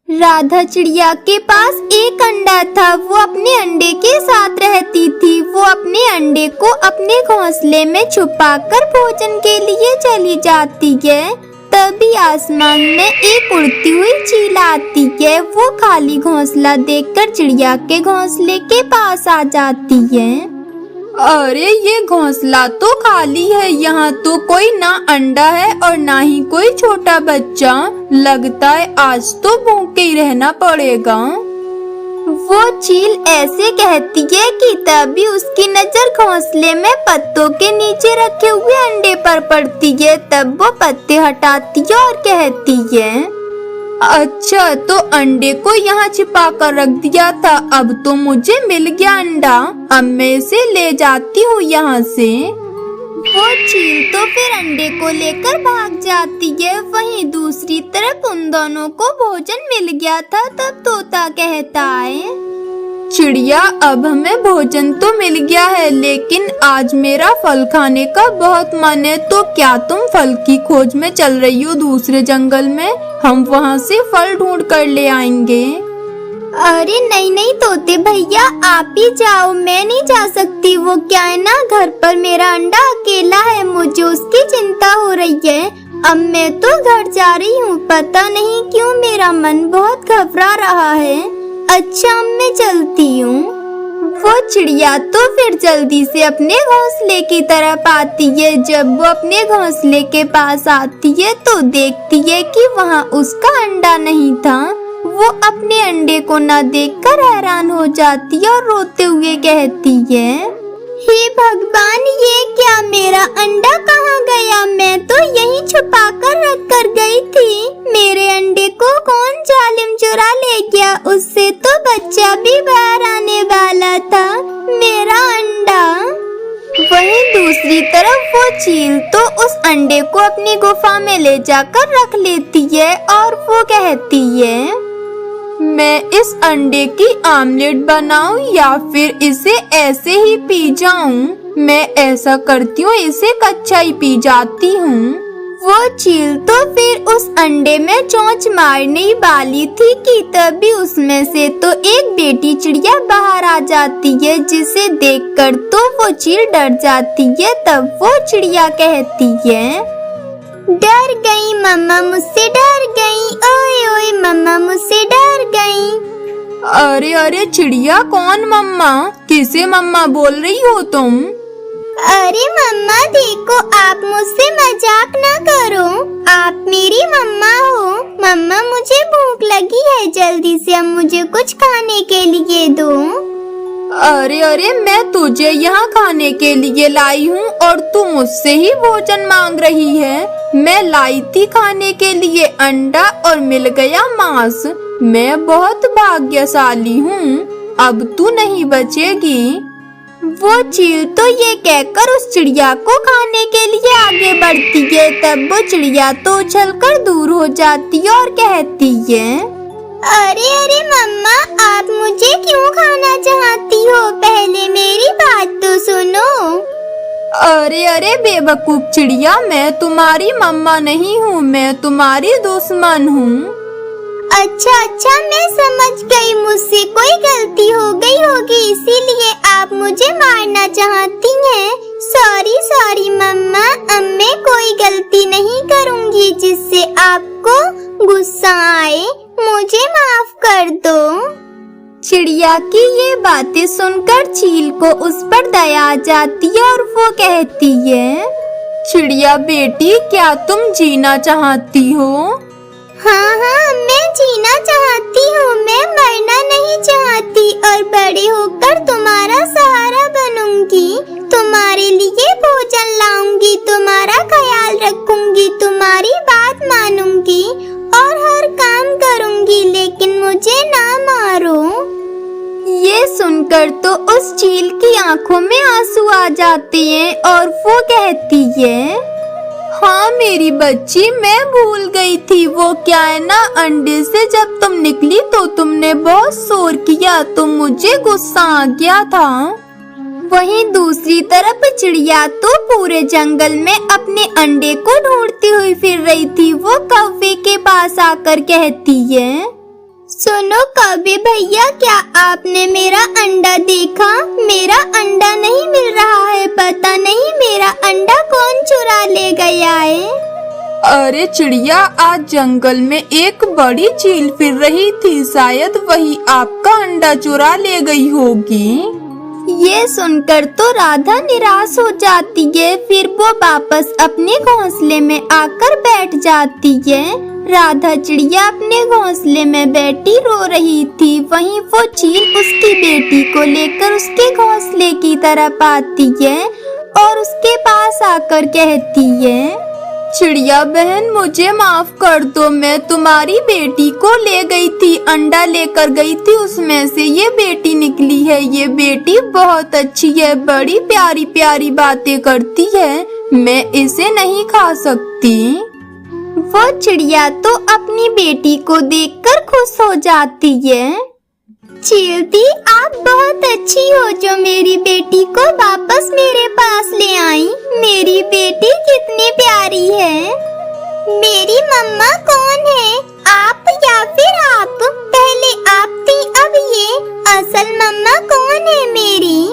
राधा चिड़िया के पास एक अंडा था। वो अपने अंडे के साथ रहती थी। वो अपने अंडे को अपने घोंसले में छुपाकर भोजन के लिए चली जाती है। तभी आसमान में एक उड़ती हुई चील आती है। वो खाली घोंसला देखकर चिड़िया के घोंसले के पास आ जाती है। अरे ये घोंसला तो खाली है, यहाँ तो कोई ना अंडा है और ना ही कोई छोटा बच्चा। लगता है आज तो भूखे ही रहना पड़ेगा। वो चील ऐसे कहती है कि तभी उसकी नजर घोंसले में पत्तों के नीचे रखे हुए अंडे पर पड़ती है। तब वो पत्ते हटाती है और कहती है, अच्छा तो अंडे को यहाँ छिपा कर रख दिया था। अब तो मुझे मिल गया अंडा। अब मैं इसे ले जाती हूँ यहाँ से। वो चील तो फिर अंडे को लेकर भाग जाती है। वहीं दूसरी तरफ उन दोनों को भोजन मिल गया था। तब तोता कहता है, चिड़िया अब हमें भोजन तो मिल गया है, लेकिन आज मेरा फल खाने का बहुत मन है। तो क्या तुम फल की खोज में चल रही हो दूसरे जंगल में? हम वहाँ से फल ढूंढ कर ले आएंगे। अरे नहीं नहीं तोते भैया, आप ही जाओ, मैं नहीं जा सकती। वो क्या है ना, घर पर मेरा अंडा अकेला है, मुझे उसकी चिंता हो रही है। अब मैं तो घर जा रही हूँ। पता नहीं क्यों मेरा मन बहुत घबरा रहा है। अच्छा मैं चलती हूँ। वो चिड़िया तो फिर जल्दी से अपने घोंसले की तरफ आती है। जब वो अपने घोंसले के पास आती है तो देखती है कि वहाँ उसका अंडा नहीं था। वो अपने अंडे को न देखकर हैरान हो जाती है और रोते हुए कहती है, हे भगवान, ये क्या, मेरा अंडा कहाँ गया? मैं तो यहीं छुपा कर रख कर गई थी। मेरे अंडे को कौन जालिम चुरा ले गया? उससे तो बच्चा भी बाहर आने वाला था। मेरा अंडा। वहीं दूसरी तरफ वो चील तो उस अंडे को अपनी गुफा में ले जाकर रख लेती है और वो कहती है, मैं इस अंडे की आमलेट बनाऊं या फिर इसे ऐसे ही पी जाऊं? मैं ऐसा करती हूँ, इसे कच्चा ही पी जाती हूँ। वो चील तो फिर उस अंडे में चोंच मारने वाली थी कि तभी उसमें से तो एक बेटी चिड़िया बाहर आ जाती है, जिसे देखकर तो वो चील डर जाती है। तब वो चिड़िया कहती है, डर गई मम्मा, मुझसे डर गई। ओए ओए मम्मा, मुझसे डर गई। अरे अरे चिड़िया, कौन मम्मा? किसे मम्मा बोल रही हो तुम? अरे मम्मा देखो, आप मुझसे मजाक ना करो। आप मेरी मम्मा हो। मम्मा मुझे भूख लगी है, जल्दी से अब मुझे कुछ खाने के लिए दो। अरे अरे, मैं तुझे यहाँ खाने के लिए लाई हूँ और तू मुझसे ही भोजन मांग रही है। मैं लाई थी खाने के लिए अंडा और मिल गया मांस। मैं बहुत भाग्यशाली हूँ। अब तू नहीं बचेगी। वो चील तो ये कहकर उस चिड़िया को खाने के लिए आगे बढ़ती है। तब वो चिड़िया तो उछलकर दूर हो जाती है और कहती है, अरे अरे मम्मा, आप मुझे क्यों खाना चाहती हो? पहले मेरी बात तो सुनो। अरे अरे बेवकूफ चिड़िया, मैं तुम्हारी मम्मा नहीं हूँ, मैं तुम्हारी दुश्मन हूँ। अच्छा अच्छा, मैं समझ गई, मुझसे कोई गलती हो गई होगी, इसीलिए आप मुझे मारना चाहती हैं। सॉरी सॉरी मम्मा, अब मैं कोई गलती नहीं करूँगी जिससे आपको गुस्सा आए। मुझे माफ कर दो। चिड़िया की ये बातें सुनकर चील को उस पर दया आ जाती है और वो कहती है, चिड़िया बेटी, क्या तुम जीना चाहती हो? हाँ हाँ, मैं जीना चाहती हूँ। मैं मरना नहीं चाहती और बड़े होकर तुम्हारा सहारा बनूंगी। तुम्हारे लिए भोजन लाऊंगी, तुम्हारा ख्याल रखूंगी, तुम्हारी बात मानूंगी और हर काम करूंगी, लेकिन मुझे ना मारो। ये सुनकर तो उस चील की आंखों में आंसू आ जाते हैं और वो कहती है, हाँ मेरी बच्ची, मैं भूल गई थी। वो क्या है ना, अंडे से जब तुम निकली तो तुमने बहुत शोर किया तो मुझे गुस्सा आ गया था। वहीं दूसरी तरफ चिड़िया तो पूरे जंगल में अपने अंडे को ढूंढती हुई फिर रही थी। वो कौवे के पास आकर कहती है, सुनो कौवे भैया, क्या आपने मेरा अंडा देखा? मेरा अंडा नहीं मिल रहा है, पता नहीं मेरा अंडा कौन चुरा ले गया है। अरे चिड़िया, आज जंगल में एक बड़ी चील फिर रही थी, शायद वही आपका अंडा चुरा ले गई होगी। ये सुनकर तो राधा निराश हो जाती है, फिर वो वापस अपने घोंसले में आकर बैठ जाती है। राधा चिड़िया अपने घोंसले में बैठी रो रही थी, वहीं वो चील उसकी बेटी को लेकर उसके घोंसले की तरफ आती है और उसके पास आकर कहती है, चिड़िया बहन, मुझे माफ कर दो, मैं तुम्हारी बेटी को ले गई थी, अंडा लेकर गई थी, उसमें से ये बेटी निकली है। ये बेटी बहुत अच्छी है, बड़ी प्यारी प्यारी बातें करती है, मैं इसे नहीं खा सकती। वो चिड़िया तो अपनी बेटी को देखकर खुश हो जाती है। चील दी, आप बहुत अच्छी हो जो मेरी बेटी को वापस मेरे पास ले आई। मेरी बेटी कितनी प्यारी है। मेरी मम्मा कौन है, आप या फिर आप? पहले आप थी, अब ये। असल मम्मा कौन है मेरी?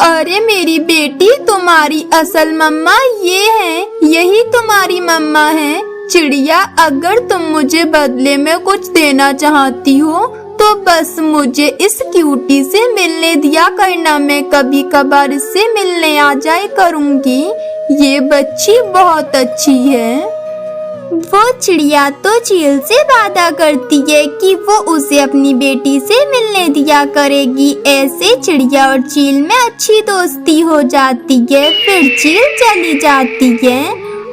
अरे मेरी बेटी, तुम्हारी असल मम्मा ये है, यही तुम्हारी मम्मा है। चिड़िया, अगर तुम मुझे बदले में कुछ देना चाहती हो तो बस मुझे इस क्यूटी से मिलने दिया करना, मैं कभी कभार इससे मिलने आ जाए करूँगी। ये बच्ची बहुत अच्छी है। वो चिड़िया तो चील से वादा करती है कि वो उसे अपनी बेटी से मिलने दिया करेगी। ऐसे चिड़िया और चील में अच्छी दोस्ती हो जाती है। फिर चील चली जाती है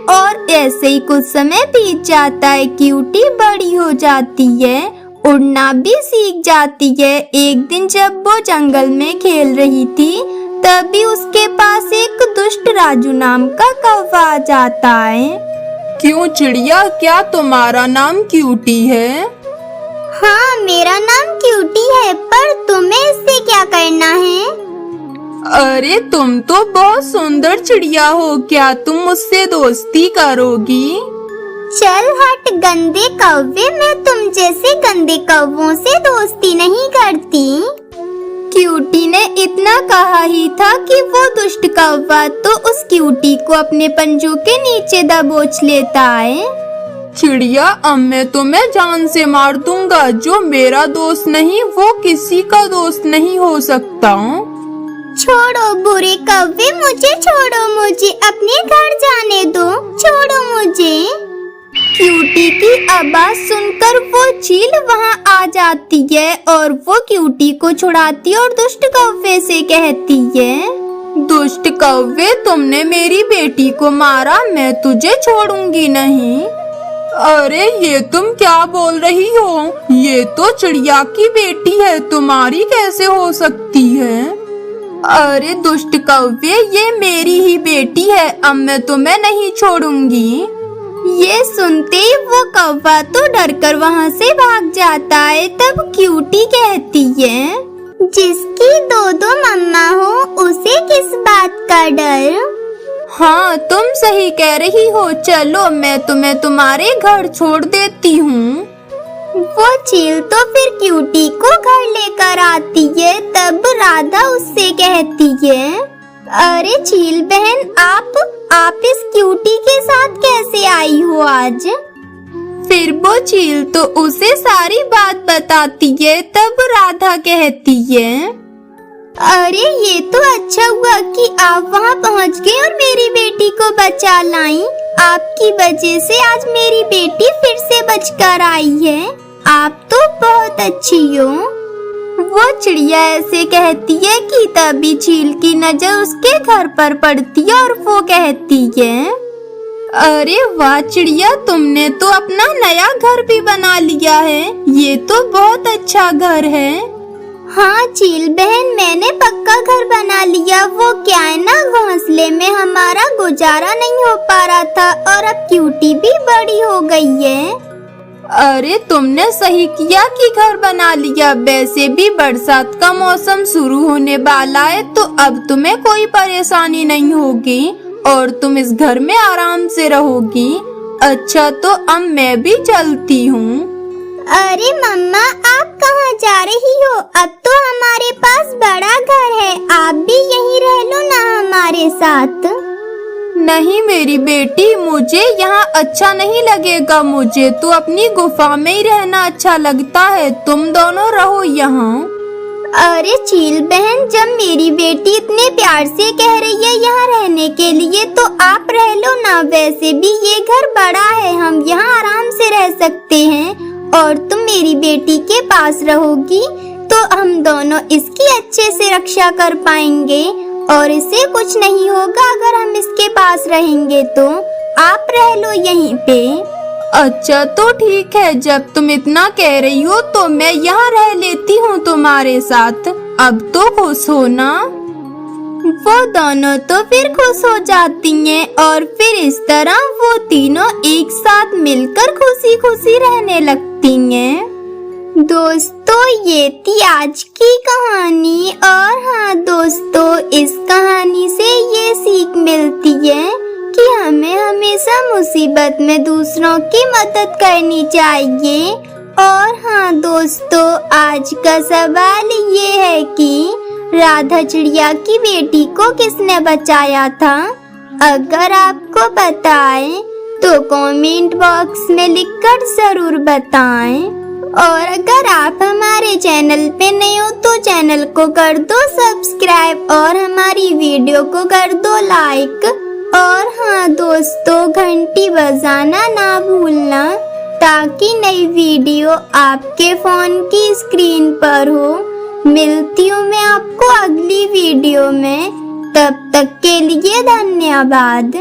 और ऐसे ही कुछ समय बीत जाता है। क्यूटी बड़ी हो जाती है, उड़ना भी सीख जाती है। एक दिन जब वो जंगल में खेल रही थी, तभी उसके पास एक दुष्ट राजू नाम का कौवा आ जाता है। क्यों चिड़िया, क्या तुम्हारा नाम क्यूटी है? हाँ, मेरा नाम क्यूटी है, पर तुम्हें इससे क्या करना है? अरे तुम तो बहुत सुंदर चिड़िया हो, क्या तुम मुझसे दोस्ती करोगी? चल हट गंदे कौवे, मैं तुम जैसे गंदे कौवों से दोस्ती नहीं करती। क्यूटी ने इतना कहा ही था कि वो दुष्ट कौवा तो उस क्यूटी को अपने पंजों के नीचे दबोच लेता है। चिड़िया, अब मैं तुम्हें जान से मार दूंगा। जो मेरा दोस्त नहीं वो किसी का दोस्त नहीं हो सकता। छोड़ो बुरे कौवे, मुझे छोड़ो, मुझे अपने घर जाने दो, छोड़ो मुझे। क्यूटी की आवाज सुनकर वो चील वहाँ आ जाती है और वो क्यूटी को छुड़ाती और दुष्ट कौवे से कहती है, दुष्ट कौवे, तुमने मेरी बेटी को मारा, मैं तुझे छोड़ूंगी नहीं। अरे ये तुम क्या बोल रही हो? ये तो चिड़िया की बेटी है, तुम्हारी कैसे हो सकती है? अरे दुष्ट कौवे, ये मेरी ही बेटी है, अब मैं तुम्हें नहीं छोड़ूंगी। ये सुनते ही वो कौवा तो डरकर वहाँ से भाग जाता है। तब क्यूटी कहती है, जिसकी दो दो मम्मा हो उसे किस बात का डर? हाँ, तुम सही कह रही हो, चलो मैं तुम्हें तुम्हारे घर छोड़ देती हूँ। वो चील तो फिर क्यूटी को घर लेकर आती है। तब राधा उससे कहती है, अरे चील बहन, आप इस क्यूटी के साथ कैसे आई हो आज? फिर वो चील तो उसे सारी बात बताती है। तब राधा कहती है, अरे ये तो अच्छा हुआ कि आप वहाँ पहुँच गए और मेरी बेटी को बचा लाई। आपकी वजह से आज मेरी बेटी फिर से बचकर आई है। आप तो बहुत अच्छी हो। वो चिड़िया ऐसे कहती है कि तभी चील की नजर उसके घर पर पड़ती है और वो कहती है, अरे वाह चिड़िया, तुमने तो अपना नया घर भी बना लिया है, ये तो बहुत अच्छा घर है। हाँ चील बहन, मैंने पक्का घर बना लिया। वो क्या है ना, घोंसले में हमारा गुजारा नहीं हो पा रहा था और अब क्यूटी भी बड़ी हो गई है। अरे तुमने सही किया कि घर बना लिया। वैसे भी बरसात का मौसम शुरू होने वाला है, तो अब तुम्हें कोई परेशानी नहीं होगी और तुम इस घर में आराम से रहोगी। अच्छा, तो अब मैं भी चलती हूँ। अरे मम्मा, आप कहाँ जा रही हो? अब तो हमारे पास बड़ा घर है, आप भी यहीं रह लो ना हमारे साथ। नहीं मेरी बेटी, मुझे यहाँ अच्छा नहीं लगेगा। मुझे तो अपनी गुफा में ही रहना अच्छा लगता है। तुम दोनों रहो यहाँ। अरे चील बहन, जब मेरी बेटी इतने प्यार से कह रही है यहाँ रहने के लिए, तो आप रह लो ना। वैसे भी ये घर बड़ा है, हम यहाँ आराम से रह सकते हैं। और तुम मेरी बेटी के पास रहोगी तो हम दोनों इसकी अच्छे से रक्षा कर पाएंगे और इसे कुछ नहीं होगा अगर हम इसके पास रहेंगे। तो आप रह लो यहीं पे। अच्छा तो ठीक है, जब तुम इतना कह रही हो तो मैं यहाँ रह लेती हूँ तुम्हारे साथ। अब तो खुश हो ना? वो दोनों तो फिर खुश हो जाती हैं और फिर इस तरह वो तीनों एक साथ मिलकर खुशी खुशी रहने लगती हैं। दोस्तों, ये थी आज की कहानी। और हाँ दोस्तों, इस कहानी से ये सीख मिलती है कि हमें हमेशा मुसीबत में दूसरों की मदद करनी चाहिए। और हाँ दोस्तों, आज का सवाल ये है कि राधा चिड़िया की बेटी को किसने बचाया था? अगर आपको बताएं तो कमेंट बॉक्स में लिखकर जरूर बताएं। और अगर आप हमारे चैनल पे नए हो तो चैनल को कर दो सब्सक्राइब और हमारी वीडियो को कर दो लाइक। और हाँ दोस्तों, घंटी बजाना ना भूलना ताकि नई वीडियो आपके फोन की स्क्रीन पर हो। मिलती हूँ मैं आपको अगली वीडियो में, तब तक के लिए धन्यवाद।